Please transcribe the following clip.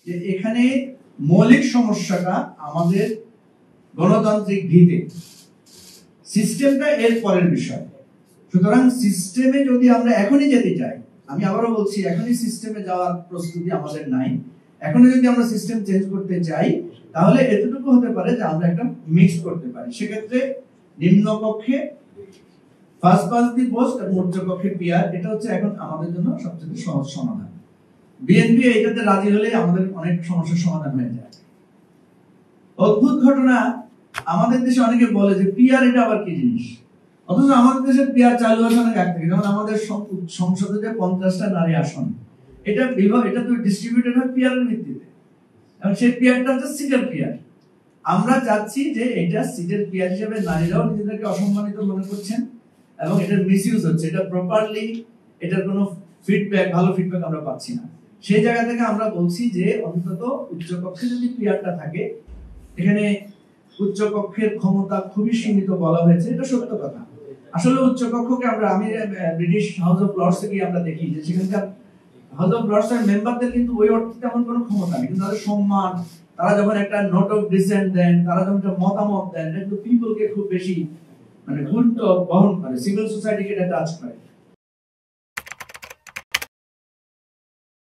যে এখানে মৌলিক সমস্যাটা আমাদের গণতান্ত্রিক ভিতে, সিস্টেমটা এর পরের বিষয়। সুতরাং সিস্টেমে যদি আমরা এখনই যেতে চাই, আমি আবারও বলছি এখনই সিস্টেমে যাওয়ার প্রস্তুতি আমাদের নাই। এখনই যদি আমরা সিস্টেম চেঞ্জ করতে চাই তাহলে এতটুকু হতে পারে যে আমরা একটা মিক্স করতে পারি। সেক্ষেত্রে নিম্নকক্ষে ফার্স্ট পাস দি পোস্ট আর উচ্চকক্ষে পিআর, এটা হচ্ছে এখন আমাদের জন্য সবচেয়ে সহজ সমাধান। বিএনপি এইটাতে রাজি হলে আমাদের অনেক সমস্যার সমাধান হয়ে যায়। অদ্ভুত ঘটনা, আমাদের দেশে অনেকে বলে যে পিআর এটা আবার কি জিনিস, অথচ আমাদের দেশে পিআর চালু হয়েছে অনেক আগে থেকে। যেমন আমাদের সংসদে যে 50টা নারী আসন, এটা তো ডিস্ট্রিবিউটেড হয় পিআর এর ভিত্তিতে, এবং সেই পিআরটা হচ্ছে সিটের পিআর। আমরা চাচ্ছি যে এটা সিটের পিআর হিসেবে নারীরাও নিজেদেরকে অসম্মানিত মনে করছেন এবং এটার মিসইউজ হচ্ছে, এটা প্রপারলি এটার কোনো ফিডব্যাক, ভালো ফিডব্যাক আমরা পাচ্ছি না। সেই জায়গা থেকে আমরা বলছি যে অন্তত উচ্চকক্ষে যদি পিআরটা থাকে, এখানে উচ্চকক্ষের ক্ষমতা খুবই সীমিত বলা হয়েছে, এটা সত্য কথা। আসলে উচ্চকক্ষকে আমি ব্রিটিশ হাউস অফ লর্ডস থেকে আমরা দেখি যে সেখানকার হাউস অফ লর্ডস এর মেম্বারদের কিন্তু ওই অর্থে তেমন কোনো ক্ষমতা নেই, কিন্তু তাদের সম্মান, তারা যখন একটা নোট অফ ডিসেন্ট দেন, তারা যখন একটা মতামত দেন, এটা কিন্তু পিপলকে খুব বেশি গুরুত্ব বহন করে, সিভিল সোসাইটিকে এটা টাচ করে।